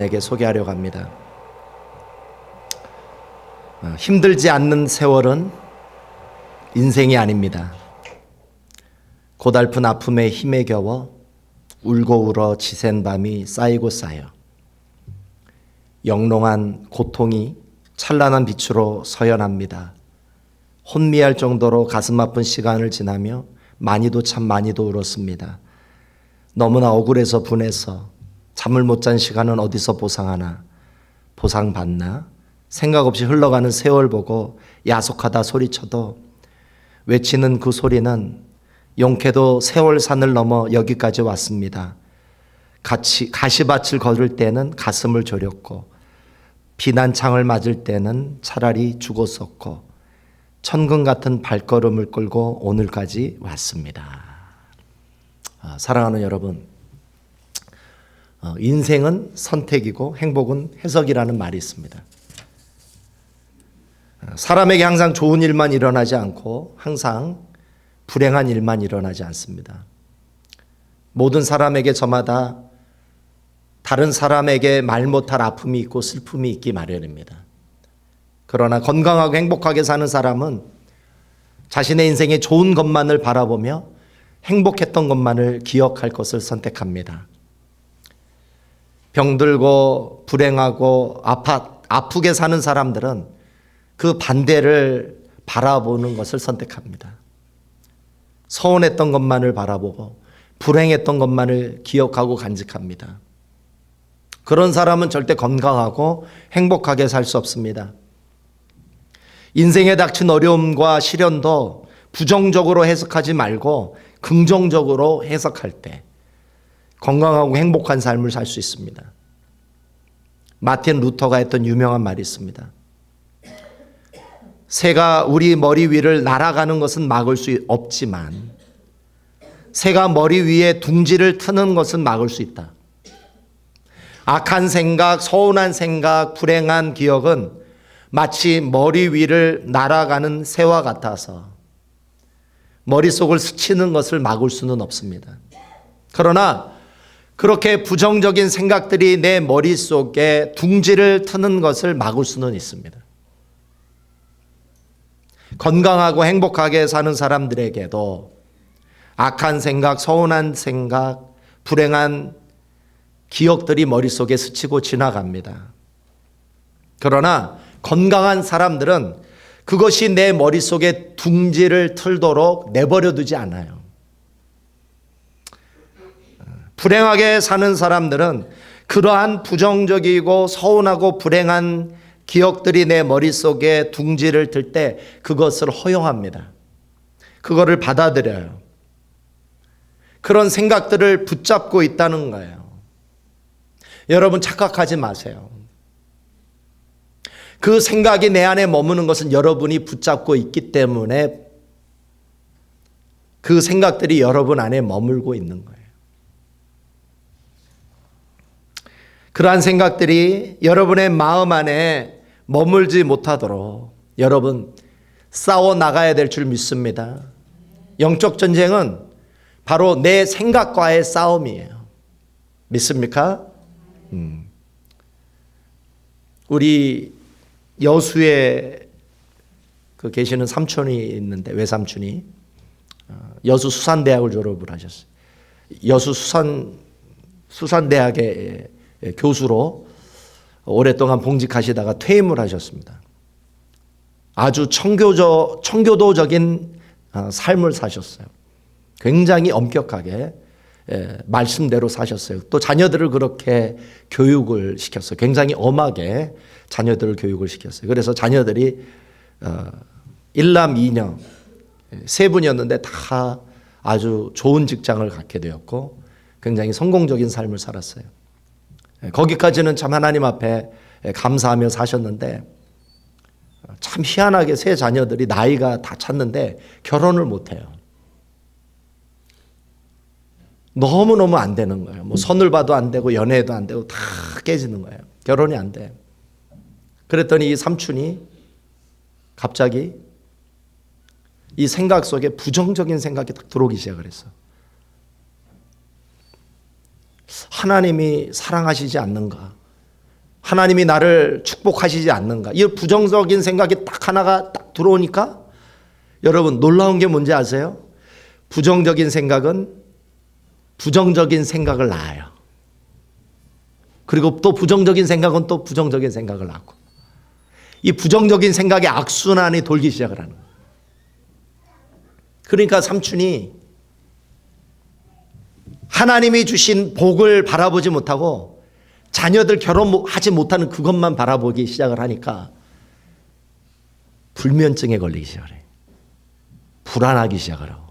에게 소개하려고 합니다. 힘들지 않는 세월은 인생이 아닙니다. 고달픈 아픔에 힘에 겨워 울고 울어 지샌 밤이 쌓이고 쌓여 영롱한 고통이 찬란한 빛으로 서연합니다. 혼미할 정도로 가슴 아픈 시간을 지나며 많이도 참 많이도 울었습니다. 너무나 억울해서 분해서 잠을 못 잔 시간은 어디서 보상하나, 보상받나, 생각 없이 흘러가는 세월 보고 야속하다 소리쳐도 외치는 그 소리는 용케도 세월산을 넘어 여기까지 왔습니다. 가시밭을 걸을 때는 가슴을 졸였고 비난창을 맞을 때는 차라리 죽었었고 천금 같은 발걸음을 끌고 오늘까지 왔습니다. 사랑하는 여러분, 인생은 선택이고 행복은 해석이라는 말이 있습니다. 사람에게 항상 좋은 일만 일어나지 않고 항상 불행한 일만 일어나지 않습니다. 모든 사람에게 저마다 다른 사람에게 말 못할 아픔이 있고 슬픔이 있기 마련입니다. 그러나 건강하고 행복하게 사는 사람은 자신의 인생에 좋은 것만을 바라보며 행복했던 것만을 기억할 것을 선택합니다. 병들고 불행하고 아프게 사는 사람들은 그 반대를 바라보는 것을 선택합니다. 서운했던 것만을 바라보고 불행했던 것만을 기억하고 간직합니다. 그런 사람은 절대 건강하고 행복하게 살 수 없습니다. 인생에 닥친 어려움과 시련도 부정적으로 해석하지 말고 긍정적으로 해석할 때 건강하고 행복한 삶을 살 수 있습니다. 마틴 루터가 했던 유명한 말이 있습니다. 새가 우리 머리 위를 날아가는 것은 막을 수 없지만 새가 머리 위에 둥지를 트는 것은 막을 수 있다. 악한 생각, 서운한 생각, 불행한 기억은 마치 머리 위를 날아가는 새와 같아서 머릿속을 스치는 것을 막을 수는 없습니다. 그러나 그렇게 부정적인 생각들이 내 머릿속에 둥지를 트는 것을 막을 수는 있습니다. 건강하고 행복하게 사는 사람들에게도 악한 생각, 서운한 생각, 불행한 기억들이 머릿속에 스치고 지나갑니다. 그러나 건강한 사람들은 그것이 내 머릿속에 둥지를 틀도록 내버려 두지 않아요. 불행하게 사는 사람들은 그러한 부정적이고 서운하고 불행한 기억들이 내 머릿속에 둥지를 틀 때 그것을 허용합니다. 그거를 받아들여요. 그런 생각들을 붙잡고 있다는 거예요. 여러분 착각하지 마세요. 그 생각이 내 안에 머무는 것은 여러분이 붙잡고 있기 때문에 그 생각들이 여러분 안에 머물고 있는 거예요. 그러한 생각들이 여러분의 마음 안에 머물지 못하도록 여러분 싸워 나가야 될 줄 믿습니다. 영적 전쟁은 바로 내 생각과의 싸움이에요. 믿습니까? 우리 여수에 계시는 삼촌이 있는데 외삼촌이 여수 수산대학을 졸업을 하셨어요. 여수 수산대학의 교수로 오랫동안 봉직하시다가 퇴임을 하셨습니다. 아주 청교도적인 삶을 사셨어요. 굉장히 엄격하게 말씀대로 사셨어요. 또 자녀들을 그렇게 교육을 시켰어요. 굉장히 엄하게 자녀들을 교육을 시켰어요. 그래서 자녀들이 일남 이녀 세 분이었는데 다 아주 좋은 직장을 갖게 되었고 굉장히 성공적인 삶을 살았어요. 거기까지는 참 하나님 앞에 감사하며 사셨는데 참 희한하게 세 자녀들이 나이가 다 찼는데 결혼을 못해요. 너무너무 안 되는 거예요. 뭐 선을 봐도 안 되고 연애도 안 되고 다 깨지는 거예요. 결혼이 안 돼. 그랬더니 이 삼촌이 갑자기 이 생각 속에 부정적인 생각이 딱 들어오기 시작을 했어. 하나님이 사랑하시지 않는가? 하나님이 나를 축복하시지 않는가? 이 부정적인 생각이 딱 하나가 딱 들어오니까 여러분 놀라운 게 뭔지 아세요? 부정적인 생각은 부정적인 생각을 낳아요. 그리고 또 부정적인 생각은 또 부정적인 생각을 낳고, 이 부정적인 생각의 악순환이 돌기 시작을 하는 거예요. 그러니까 삼촌이 하나님이 주신 복을 바라보지 못하고 자녀들 결혼하지 못하는 그것만 바라보기 시작을 하니까 불면증에 걸리기 시작을 해요. 불안하기 시작을 하고.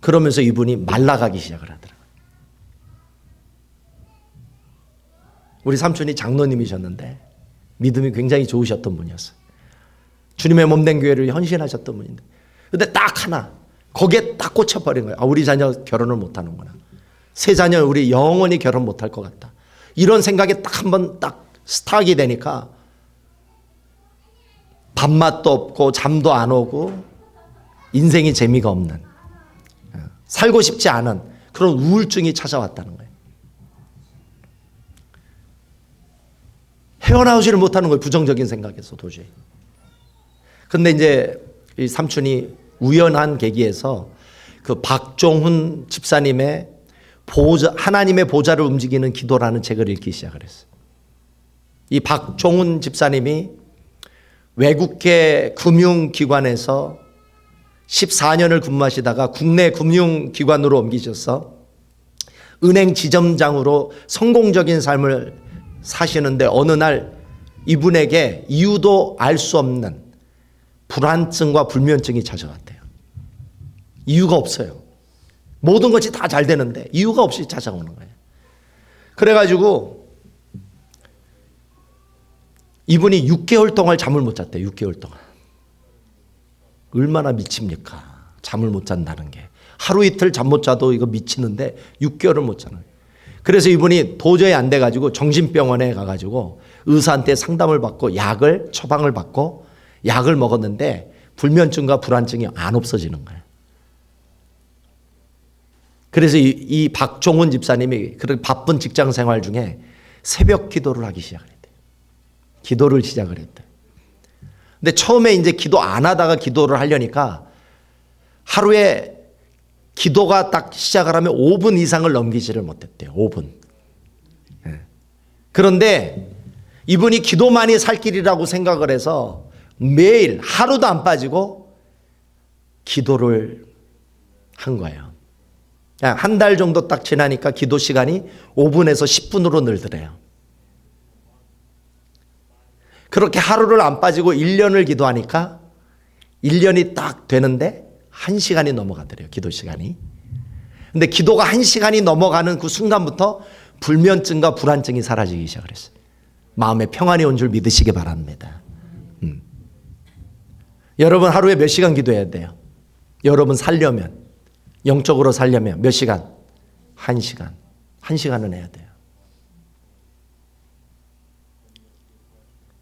그러면서 이분이 말라가기 시작을 하더라고요. 우리 삼촌이 장로님이셨는데 믿음이 굉장히 좋으셨던 분이었어요. 주님의 몸된 교회를 헌신하셨던 분인데, 근데 딱 하나 거기에 딱 꽂혀버린 거예요. 아, 우리 자녀 결혼을 못하는구나. 새 자녀 우리 영원히 결혼 못할 것 같다. 이런 생각에 딱 한번 딱 스탁이 되니까 밥맛도 없고 잠도 안 오고 인생이 재미가 없는, 살고 싶지 않은 그런 우울증이 찾아왔다는 거예요. 헤어나오지를 못하는 거예요. 부정적인 생각에서 도저히. 근데 이제 이 삼촌이 우연한 계기에서 그 박종훈 집사님의 하나님의 보좌를 움직이는 기도라는 책을 읽기 시작을 했어요. 이 박종훈 집사님이 외국계 금융기관에서 14년을 근무하시다가 국내 금융기관으로 옮기셔서 은행 지점장으로 성공적인 삶을 사시는데 어느 날 이분에게 이유도 알 수 없는 불안증과 불면증이 찾아왔대요. 이유가 없어요. 모든 것이 다 잘 되는데 이유가 없이 찾아오는 거예요. 그래가지고 이분이 6개월 동안 잠을 못 잤대요. 6개월 동안. 얼마나 미칩니까? 잠을 못 잔다는 게. 하루 이틀 잠 못 자도 이거 미치는데 6개월을 못 자는 거예요. 그래서 이분이 도저히 안 돼가지고 정신병원에 가가지고 의사한테 상담을 받고 처방을 받고 약을 먹었는데 불면증과 불안증이 안 없어지는 거예요. 그래서 이 박종훈 집사님이 그런 바쁜 직장 생활 중에 새벽 기도를 하기 시작을 했대요. 기도를 시작을 했대요. 근데 처음에 이제 기도 안 하다가 기도를 하려니까 하루에 기도가 딱 시작을 하면 5분 이상을 넘기지를 못했대요. 5분. 그런데 이분이 기도만이 살 길이라고 생각을 해서 매일 하루도 안 빠지고 기도를 한 거예요. 한 달 정도 딱 지나니까 기도 시간이 5분에서 10분으로 늘더래요. 그렇게 하루를 안 빠지고 1년을 기도하니까 1년이 딱 되는데 1시간이 넘어가더래요. 기도 시간이. 근데 기도가 1시간이 넘어가는 그 순간부터 불면증과 불안증이 사라지기 시작을 했어요. 마음에 평안이 온 줄 믿으시기 바랍니다. 여러분 하루에 몇 시간 기도해야 돼요? 여러분 살려면, 영적으로 살려면 몇 시간? 1시간. 1시간은 해야 돼요.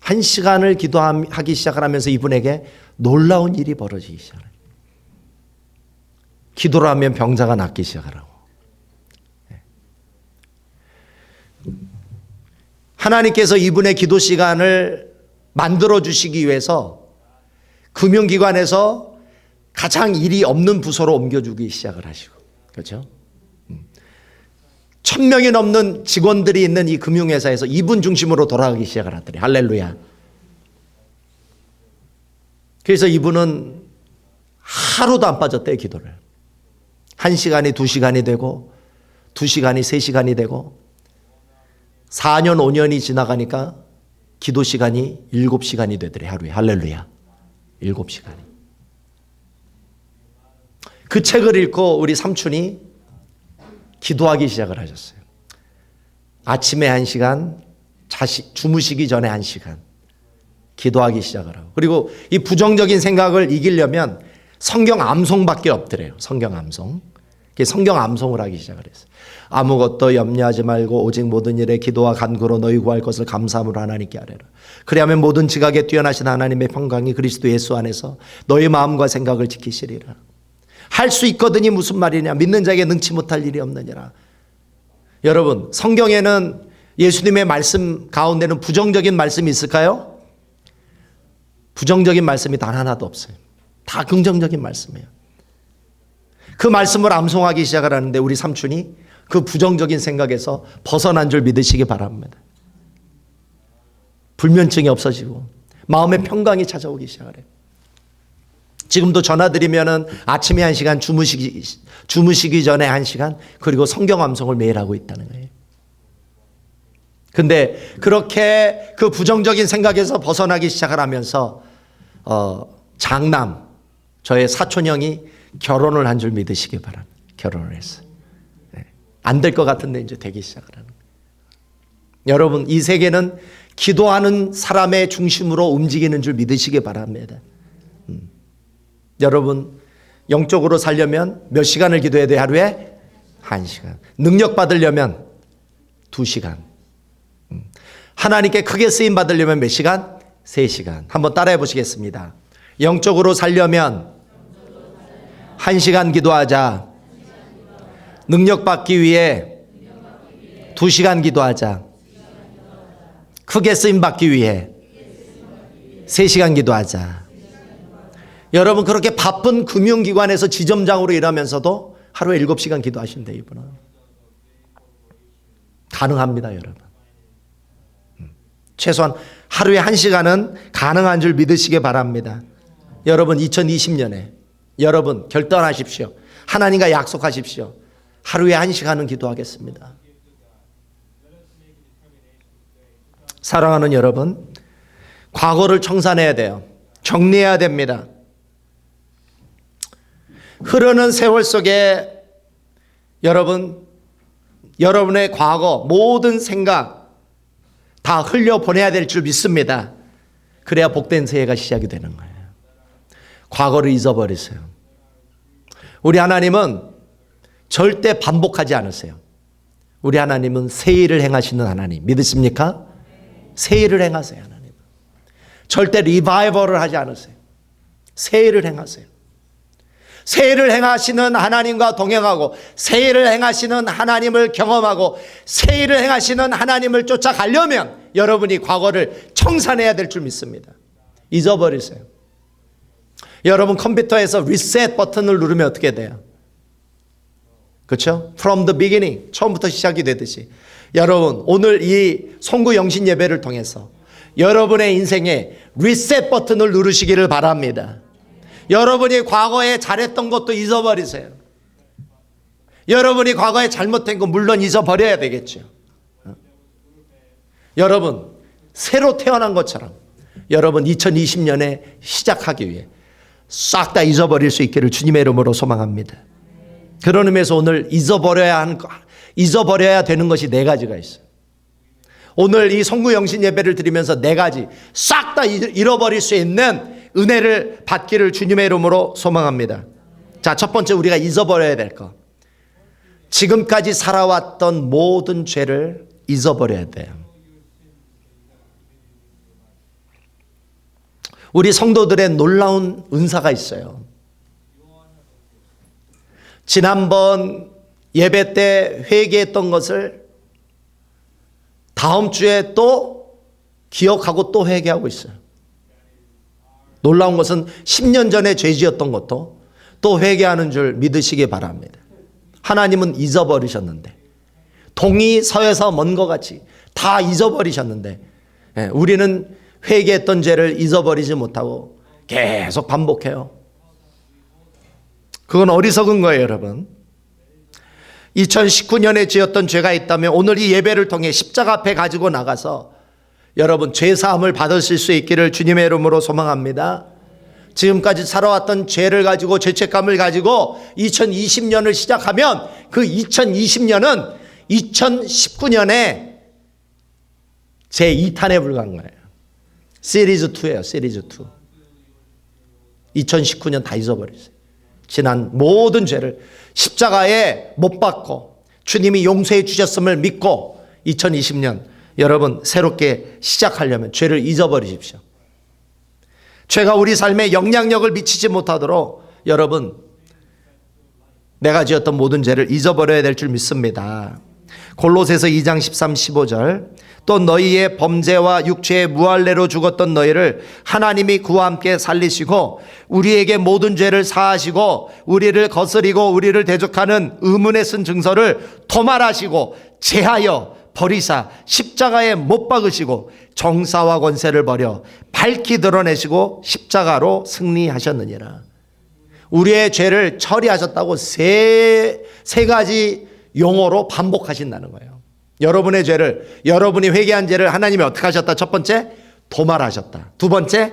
1시간을 기도하기 시작을 하면서 이분에게 놀라운 일이 벌어지기 시작해요. 기도를 하면 병자가 낫기 시작하라고. 하나님께서 이분의 기도 시간을 만들어 주시기 위해서 금융기관에서 가장 일이 없는 부서로 옮겨주기 시작을 하시고, 그렇죠? 1,000명이 넘는 직원들이 있는 이 금융회사에서 이분 중심으로 돌아가기 시작을 하더래. 할렐루야. 그래서 이분은 하루도 안 빠졌대요, 기도를. 1시간이 2시간이 되고 2시간이 3시간이 되고 4년 5년이 지나가니까 기도 시간이 7시간이 되더래, 하루에. 할렐루야. 7시간이. 그 책을 읽고 우리 삼촌이 기도하기 시작을 하셨어요. 아침에 1시간, 주무시기 전에 1시간 기도하기 시작을 하고, 그리고 이 부정적인 생각을 이기려면 성경 암송밖에 없더래요. 성경 암송. 성경 암송을 하기 시작을 했어요. 아무것도 염려하지 말고 오직 모든 일에 기도와 간구로 너희 구할 것을 감사함으로 하나님께 아뢰라. 그리하면 모든 지각에 뛰어나신 하나님의 평강이 그리스도 예수 안에서 너희 마음과 생각을 지키시리라. 할 수 있거든이 무슨 말이냐? 믿는 자에게 능치 못할 일이 없느니라. 여러분, 성경에는 예수님의 말씀 가운데는 부정적인 말씀이 있을까요? 부정적인 말씀이 단 하나도 없어요. 다 긍정적인 말씀이에요. 그 말씀을 암송하기 시작을 하는데 우리 삼촌이 그 부정적인 생각에서 벗어난 줄 믿으시기 바랍니다. 불면증이 없어지고 마음의 평강이 찾아오기 시작을 해요. 지금도 전화드리면은 아침에 1시간, 주무시기 전에 1시간, 그리고 성경 암송을 매일 하고 있다는 거예요. 근데 그렇게 그 부정적인 생각에서 벗어나기 시작을 하면서 장남, 저의 사촌 형이 결혼을 한 줄 믿으시기 바랍니다. 결혼을 했어요. 네. 안 될 것 같은데 이제 되기 시작을 하는 거예요. 여러분, 이 세계는 기도하는 사람의 중심으로 움직이는 줄 믿으시기 바랍니다. 여러분, 영적으로 살려면 몇 시간을 기도해야 돼? 하루에 1시간. 능력 받으려면 2시간. 하나님께 크게 쓰임 받으려면 몇 시간? 3시간. 한번 따라해 보시겠습니다. 영적으로 살려면 1시간 기도하자. 능력 받기 위해 2시간 기도하자. 크게 쓰임 받기 위해 3시간 기도하자. 여러분, 그렇게 바쁜 금융기관에서 지점장으로 일하면서도 하루에 7시간 기도하신대요, 이분은. 가능합니다, 여러분. 최소한 하루에 1시간은 가능한 줄 믿으시기 바랍니다. 여러분, 2020년에 여러분 결단하십시오. 하나님과 약속하십시오. 하루에 1시간은 기도하겠습니다. 사랑하는 여러분, 과거를 청산해야 돼요. 정리해야 됩니다. 흐르는 세월 속에 여러분의 과거 모든 생각 다 흘려보내야 될 줄 믿습니다. 그래야 복된 새해가 시작이 되는 거예요. 과거를 잊어버리세요. 우리 하나님은 절대 반복하지 않으세요. 우리 하나님은 새 일을 행하시는 하나님. 믿으십니까? 새 일을 행하세요, 하나님. 절대 리바이벌을 하지 않으세요. 새 일을 행하세요. 새 일을 행하시는 하나님과 동행하고 새 일을 행하시는 하나님을 경험하고 새 일을 행하시는 하나님을 쫓아가려면 여러분이 과거를 청산해야 될 줄 믿습니다. 잊어버리세요. 여러분, 컴퓨터에서 리셋 버튼을 누르면 어떻게 돼요? 그렇죠? From the beginning, 처음부터 시작이 되듯이 여러분, 오늘 이 송구 영신 예배를 통해서 여러분의 인생에 리셋 버튼을 누르시기를 바랍니다. 여러분이 과거에 잘했던 것도 잊어버리세요. 여러분이 과거에 잘못된 거 물론 잊어버려야 되겠죠. 여러분, 새로 태어난 것처럼 여러분 2020년에 시작하기 위해 싹 다 잊어버릴 수 있기를 주님의 이름으로 소망합니다. 그런 의미에서 오늘 잊어버려야 되는 것이 4가지가 있어요. 오늘 이 송구 영신 예배를 드리면서 4가지 싹 다 잃어버릴 수 있는 은혜를 받기를 주님의 이름으로 소망합니다. 자, 첫 번째 우리가 잊어버려야 될 것. 지금까지 살아왔던 모든 죄를 잊어버려야 돼요. 우리 성도들의 놀라운 은사가 있어요. 지난번 예배 때 회개했던 것을 다음 주에 또 기억하고 또 회개하고 있어요. 놀라운 것은 10년 전에 죄 지었던 것도 또 회개하는 줄 믿으시기 바랍니다. 하나님은 잊어버리셨는데, 동이 서에서 먼 것 같이 다 잊어버리셨는데 우리는 회개했던 죄를 잊어버리지 못하고 계속 반복해요. 그건 어리석은 거예요, 여러분. 2019년에 지었던 죄가 있다면 오늘 이 예배를 통해 십자가 앞에 가지고 나가서 여러분 죄사함을 받으실 수 있기를 주님의 이름으로 소망합니다. 지금까지 살아왔던 죄를 가지고 죄책감을 가지고 2020년을 시작하면 그 2020년은 2019년에 제2탄에 불과한 거예요. 시리즈 2예요. 시리즈 2. 2019년 다 잊어버리세요. 지난 모든 죄를 십자가에 못 박고 주님이 용서해 주셨음을 믿고 2020년 여러분 새롭게 시작하려면 죄를 잊어버리십시오. 죄가 우리 삶에 영향력을 미치지 못하도록 여러분 내가 지었던 모든 죄를 잊어버려야 될 줄 믿습니다. 골로새서 2장 13, 15절. 또 너희의 범죄와 육체의 무할례로 죽었던 너희를 하나님이 그와 함께 살리시고 우리에게 모든 죄를 사하시고 우리를 거스리고 우리를 대적하는 의문에 쓴 증서를 도말하시고 제하여 버리사 십자가에 못 박으시고 정사와 권세를 버려 밝히 드러내시고 십자가로 승리하셨느니라. 우리의 죄를 처리하셨다고 세 가지 용어로 반복하신다는 거예요. 여러분의 죄를, 여러분이 회개한 죄를 하나님이 어떻게 하셨다? 첫 번째, 도말하셨다. 두 번째,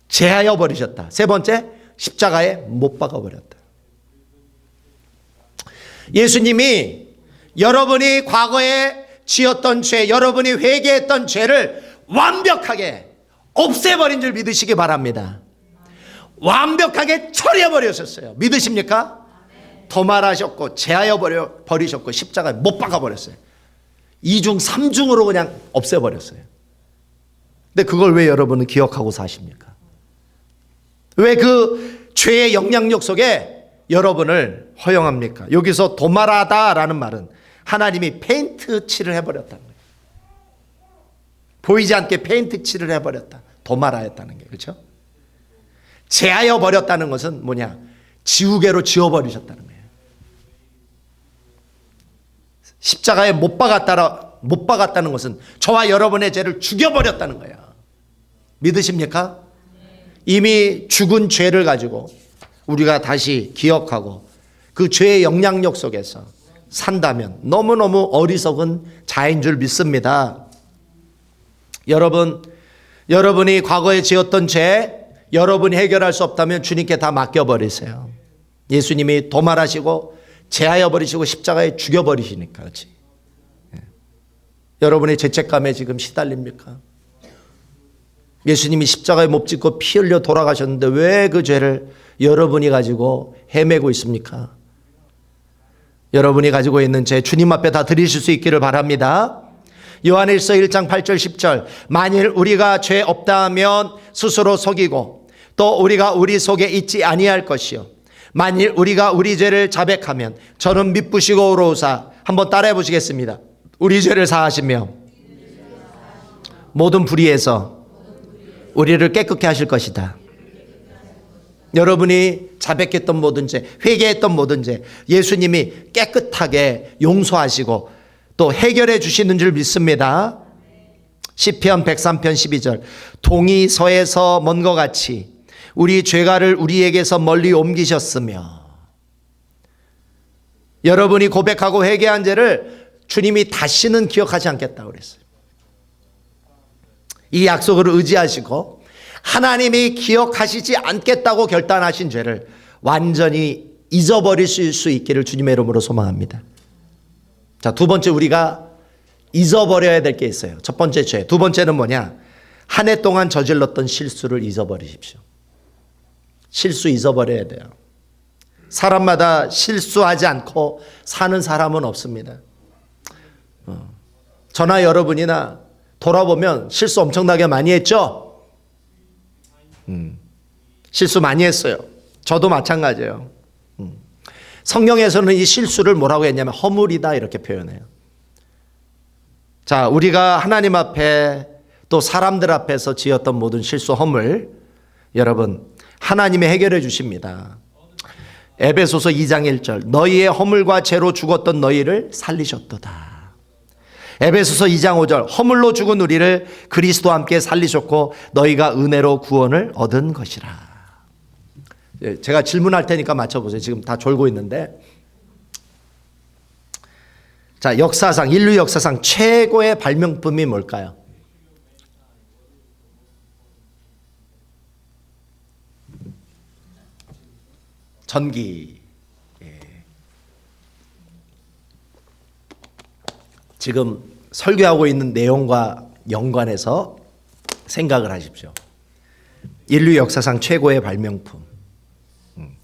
제하여 버리셨다. 세 번째, 십자가에 못 박아 버렸다. 예수님이 여러분이 과거에 지었던 죄, 여러분이 회개했던 죄를 완벽하게 없애버린 줄 믿으시기 바랍니다. 완벽하게 처리해버리셨어요. 믿으십니까? 도말하셨고 제하여 버리셨고 십자가에 못 박아버렸어요. 2중 3중으로 그냥 없애버렸어요. 근데 그걸 왜 여러분은 기억하고 사십니까? 왜 그 죄의 영향력 속에 여러분을 허용합니까? 여기서 도말하다라는 말은 하나님이 페인트 칠을 해버렸다는 거예요. 보이지 않게 페인트 칠을 해버렸다. 도말하였다는 게, 그렇죠? 제하여 버렸다는 것은 뭐냐? 지우개로 지워버리셨다는 거예요. 십자가에 못 박았다는 것은 저와 여러분의 죄를 죽여버렸다는 거예요. 믿으십니까? 이미 죽은 죄를 가지고 우리가 다시 기억하고 그 죄의 영향력 속에서 산다면 너무너무 어리석은 자인 줄 믿습니다. 여러분이 과거에 지었던 죄, 여러분이 해결할 수 없다면 주님께 다 맡겨버리세요. 예수님이 도말하시고 제하여 버리시고 십자가에 죽여버리시니까. 그렇지? 여러분의 죄책감에 지금 시달립니까? 예수님이 십자가에 못 짓고 피 흘려 돌아가셨는데 왜 그 죄를 여러분이 가지고 헤매고 있습니까? 여러분이 가지고 있는 죄 주님 앞에 다 드리실 수 있기를 바랍니다. 요한일서 1장 8절 10절. 만일 우리가 죄 없다 하면 스스로 속이고 또 우리가 우리 속에 있지 아니할 것이요 만일 우리가 우리 죄를 자백하면 저는 미쁘시고 의로우사. 한번 따라해 보시겠습니다. 우리 죄를 사하시며 모든 불의에서 우리를 깨끗게 하실 것이다. 여러분이 자백했던 모든 죄, 회개했던 모든 죄 예수님이 깨끗하게 용서하시고 또 해결해 주시는 줄 믿습니다. 시편 103편 12절. 동이 서에서 먼 것 같이 우리 죄가를 우리에게서 멀리 옮기셨으며. 여러분이 고백하고 회개한 죄를 주님이 다시는 기억하지 않겠다고 그랬어요. 이 약속을 의지하시고 하나님이 기억하시지 않겠다고 결단하신 죄를 완전히 잊어버리실 수 있기를 주님의 이름으로 소망합니다. 자, 두 번째 우리가 잊어버려야 될 게 있어요. 첫 번째 죄. 두 번째는 뭐냐? 한 해 동안 저질렀던 실수를 잊어버리십시오. 실수 잊어버려야 돼요. 사람마다 실수하지 않고 사는 사람은 없습니다. 저나 여러분이나 돌아보면 실수 엄청나게 많이 했죠? 실수 많이 했어요. 저도 마찬가지예요. 성경에서는 이 실수를 뭐라고 했냐면 허물이다 이렇게 표현해요. 자, 우리가 하나님 앞에 또 사람들 앞에서 지었던 모든 실수 허물 여러분 하나님이 해결해 주십니다. 에베소서 2장 1절. 너희의 허물과 죄로 죽었던 너희를 살리셨도다. 에베소서 2장 5절. 허물로 죽은 우리를 그리스도와 함께 살리셨고 너희가 은혜로 구원을 얻은 것이라. 제가 질문할 테니까 맞춰보세요. 지금 다 졸고 있는데. 자, 역사상, 인류 역사상 최고의 발명품이 뭘까요? 전기. 지금 설교하고 있는 내용과 연관해서 생각을 하십시오. 인류 역사상 최고의 발명품.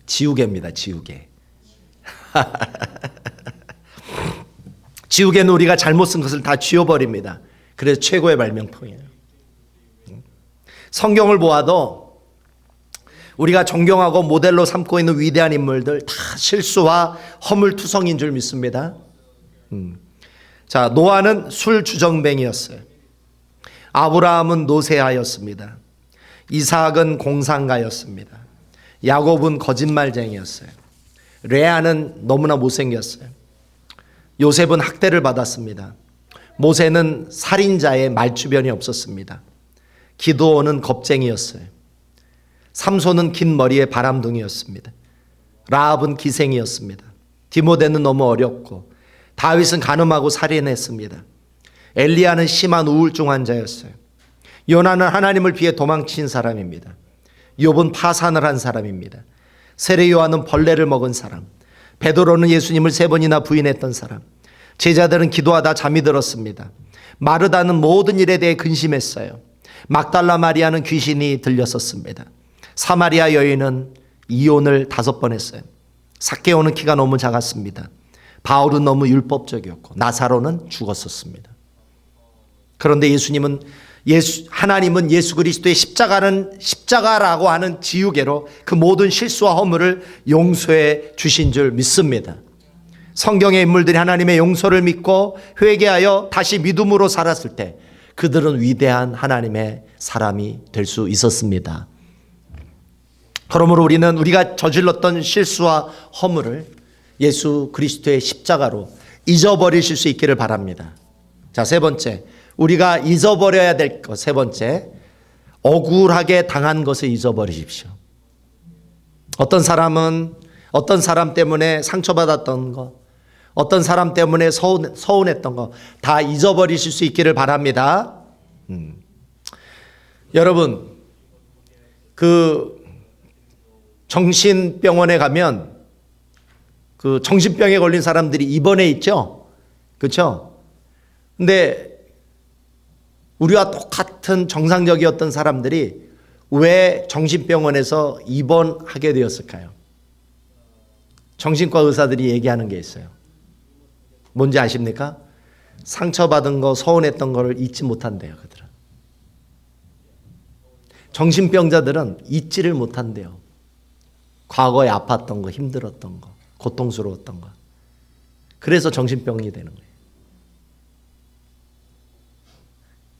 지우개입니다. 지우개. 지우개는 우리가 잘못 쓴 것을 다 지워버립니다. 그래서 최고의 발명품이에요. 성경을 보아도 우리가 존경하고 모델로 삼고 있는 위대한 인물들 다 실수와 허물투성인 줄 믿습니다. 자, 노아는 술주정뱅이였어요. 아브라함은 노새하였습니다. 이삭은 공상가였습니다. 야곱은 거짓말쟁이였어요. 레아는 너무나 못생겼어요. 요셉은 학대를 받았습니다. 모세는 살인자의 말주변이 없었습니다. 기드온은 겁쟁이였어요. 삼손은 긴 머리에 바람둥이였습니다. 라합은 기생이었습니다. 디모데는 너무 어렸고 다윗은 간음하고 살인했습니다. 엘리야는 심한 우울증 환자였어요. 요나는 하나님을 피해 도망친 사람입니다. 욥은 파산을 한 사람입니다. 세례 요한은 벌레를 먹은 사람, 베드로는 예수님을 3번이나 부인했던 사람, 제자들은 기도하다 잠이 들었습니다. 마르다는 모든 일에 대해 근심했어요. 막달라 마리아는 귀신이 들렸었습니다. 사마리아 여인은 이혼을 5번 했어요. 삭개오는 키가 너무 작았습니다. 바울은 너무 율법적이었고 나사로는 죽었었습니다. 그런데 하나님은 예수 그리스도의 십자가라고 하는 지우개로 그 모든 실수와 허물을 용서해 주신 줄 믿습니다. 성경의 인물들이 하나님의 용서를 믿고 회개하여 다시 믿음으로 살았을 때 그들은 위대한 하나님의 사람이 될 수 있었습니다. 그러므로 우리는 우리가 저질렀던 실수와 허물을 예수 그리스도의 십자가로 잊어버리실 수 있기를 바랍니다. 자, 3번째, 우리가 잊어버려야 될 것, 3번째, 억울하게 당한 것을 잊어버리십시오. 어떤 사람은 어떤 사람 때문에 상처받았던 것, 어떤 사람 때문에 서운했던 것 다 잊어버리실 수 있기를 바랍니다. 여러분, 그 정신병원에 가면 그 정신병에 걸린 사람들이 입원해 있죠? 그렇죠? 근데 우리와 똑같은 정상적이었던 사람들이 왜 정신병원에서 입원하게 되었을까요? 정신과 의사들이 얘기하는 게 있어요. 뭔지 아십니까? 상처받은 거, 서운했던 거를 잊지 못한대요, 그들은. 정신병자들은 잊지를 못한대요. 과거에 아팠던 거, 힘들었던 거, 고통스러웠던 거. 그래서 정신병이 되는 거예요.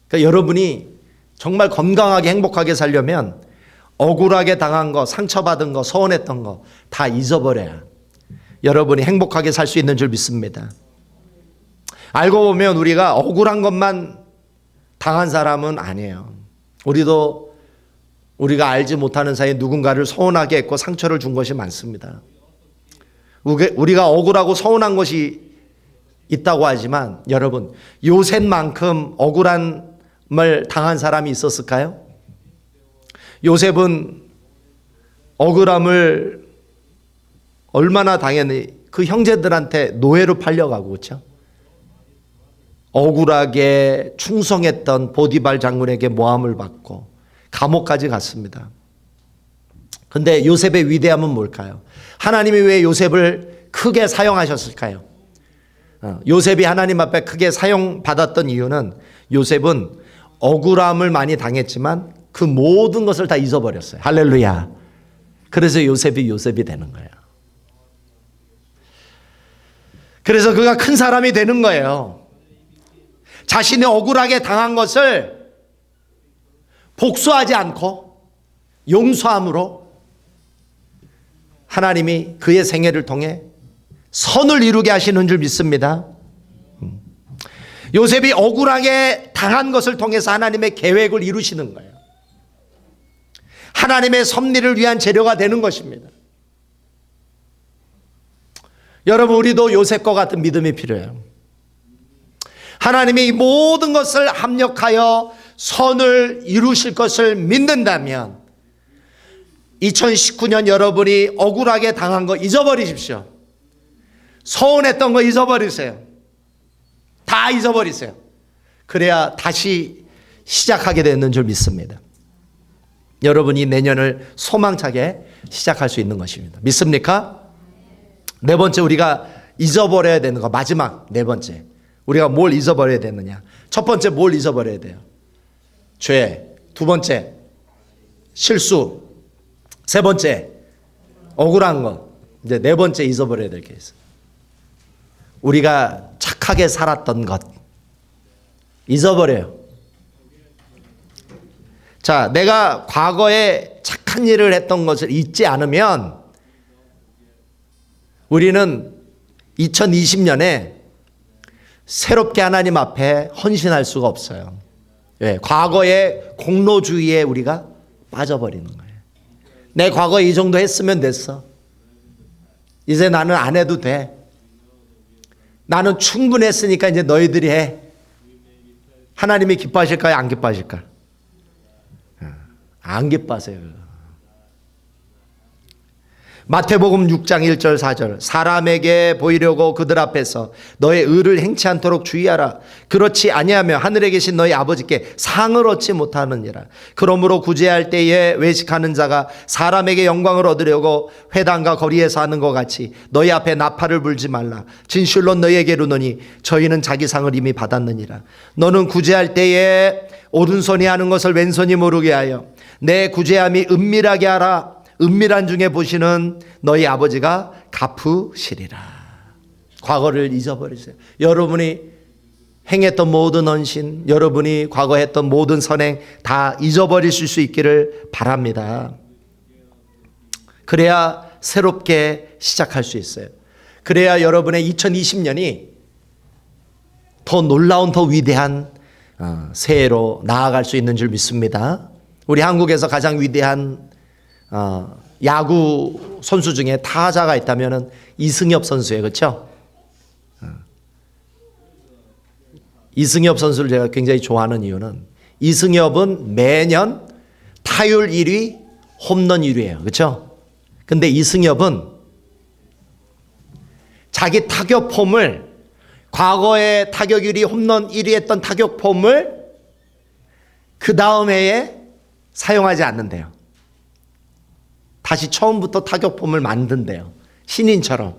그러니까 여러분이 정말 건강하게 행복하게 살려면 억울하게 당한 거, 상처받은 거, 서운했던 거 다 잊어버려야 여러분이 행복하게 살 수 있는 줄 믿습니다. 알고 보면 우리가 억울한 것만 당한 사람은 아니에요. 우리가 알지 못하는 사이에 누군가를 서운하게 했고 상처를 준 것이 많습니다. 우리가 억울하고 서운한 것이 있다고 하지만 여러분, 요셉만큼 억울함을 당한 사람이 있었을까요? 요셉은 억울함을 얼마나 당했니? 그 형제들한테 노예로 팔려가고, 그렇죠? 억울하게 충성했던 보디발 장군에게 모함을 받고 감옥까지 갔습니다. 근데 요셉의 위대함은 뭘까요? 하나님이 왜 요셉을 크게 사용하셨을까요? 요셉이 하나님 앞에 크게 사용받았던 이유는 요셉은 억울함을 많이 당했지만 그 모든 것을 다 잊어버렸어요. 할렐루야. 그래서 요셉이 되는 거예요. 그래서 그가 큰 사람이 되는 거예요. 자신이 억울하게 당한 것을 복수하지 않고 용서함으로 하나님이 그의 생애를 통해 선을 이루게 하시는 줄 믿습니다. 요셉이 억울하게 당한 것을 통해서 하나님의 계획을 이루시는 거예요. 하나님의 섭리를 위한 재료가 되는 것입니다. 여러분, 우리도 요셉과 같은 믿음이 필요해요. 하나님이 모든 것을 합력하여 선을 이루실 것을 믿는다면 2019년 여러분이 억울하게 당한 거 잊어버리십시오. 서운했던 거 잊어버리세요. 다 잊어버리세요. 그래야 다시 시작하게 되는 줄 믿습니다. 여러분이 내년을 소망차게 시작할 수 있는 것입니다. 믿습니까? 4번째, 우리가 잊어버려야 되는 거, 마지막 4번째. 우리가 뭘 잊어버려야 되느냐? 첫 번째, 뭘 잊어버려야 돼요? 죄. 2번째, 실수. 3번째, 억울한 것. 이제 4번째 잊어버려야 될 게 있어요. 우리가 착하게 살았던 것 잊어버려요. 자, 내가 과거에 착한 일을 했던 것을 잊지 않으면 우리는 2020년에 새롭게 하나님 앞에 헌신할 수가 없어요. 왜? 과거의 공로주의에 우리가 빠져버리는 거예요. 내 과거에 이 정도 했으면 됐어. 이제 나는 안 해도 돼. 나는 충분했으니까 이제 너희들이 해. 하나님이 기뻐하실까요? 안 기뻐하실까요? 안 기뻐하세요. 마태복음 6장 1절 4절 사람에게 보이려고 그들 앞에서 너의 의를 행치 않도록 주의하라. 그렇지 아니하면 하늘에 계신 너희 아버지께 상을 얻지 못하느니라. 그러므로 구제할 때에 외식하는 자가 사람에게 영광을 얻으려고 회당과 거리에서 하는 것 같이 너희 앞에 나팔을 불지 말라. 진실로 너희에게 이르노니 저희는 자기 상을 이미 받았느니라. 너는 구제할 때에 오른손이 하는 것을 왼손이 모르게 하여 내 구제함이 은밀하게 하라. 은밀한 중에 보시는 너희 아버지가 갚으시리라. 과거를 잊어버리세요. 여러분이 행했던 모든 헌신, 여러분이 과거 했던 모든 선행 다 잊어버리실 수 있기를 바랍니다. 그래야 새롭게 시작할 수 있어요. 그래야 여러분의 2020년이 더 놀라운, 더 위대한 새해로 나아갈 수 있는 줄 믿습니다. 우리 한국에서 가장 위대한 야구 선수 중에 타자가 있다면 이승엽 선수예요. 그렇죠? 이승엽 선수를 제가 굉장히 좋아하는 이유는 이승엽은 매년 타율 1위, 홈런 1위예요. 그렇죠? 근데 이승엽은 자기 타격 폼을 과거에 타격 1위, 홈런 1위 했던 타격 폼을 그 다음 해에 사용하지 않는데요. 다시 처음부터 타격폼을 만든대요. 신인처럼.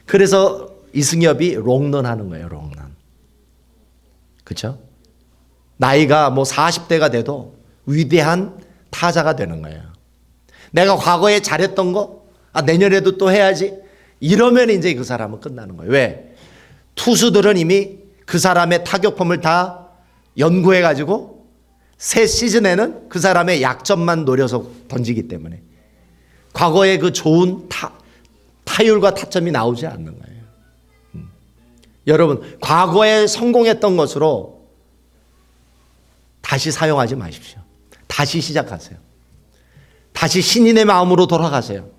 그래서 이승엽이 롱런 하는 거예요. 롱런. 그렇죠? 나이가 뭐 40대가 돼도 위대한 타자가 되는 거예요. 내가 과거에 잘했던 거 내년에도 또 해야지. 이러면 이제 그 사람은 끝나는 거예요. 왜? 투수들은 이미 그 사람의 타격폼을 다 연구해 가지고 새 시즌에는 그 사람의 약점만 노려서 던지기 때문에 과거의 그 좋은 타율과 타점이 나오지 않는 거예요. 여러분, 과거에 성공했던 것으로 다시 사용하지 마십시오. 다시 시작하세요. 다시 신인의 마음으로 돌아가세요.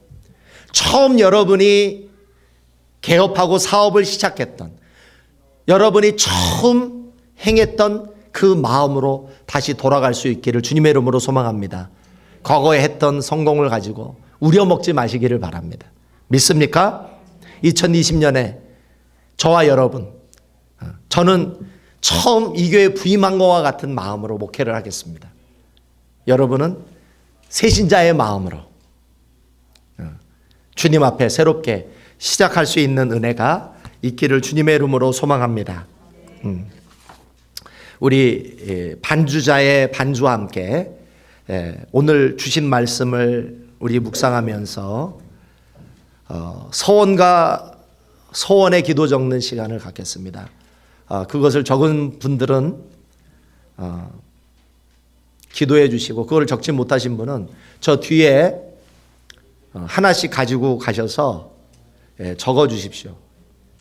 처음 여러분이 개업하고 사업을 시작했던, 여러분이 처음 행했던 그 마음으로 다시 돌아갈 수 있기를 주님의 이름으로 소망합니다. 과거에 했던 성공을 가지고 우려먹지 마시기를 바랍니다. 믿습니까? 2020년에 저와 여러분, 저는 처음 이 교회에 부임한 것과 같은 마음으로 목회를 하겠습니다. 여러분은 새신자의 마음으로 주님 앞에 새롭게 시작할 수 있는 은혜가 있기를 주님의 이름으로 소망합니다. 우리 반주자의 반주와 함께 오늘 주신 말씀을 우리 묵상하면서 서원의 기도 적는 시간을 갖겠습니다. 그것을 적은 분들은 기도해 주시고, 그걸 적지 못하신 분은 저 뒤에 하나씩 가지고 가셔서 적어 주십시오.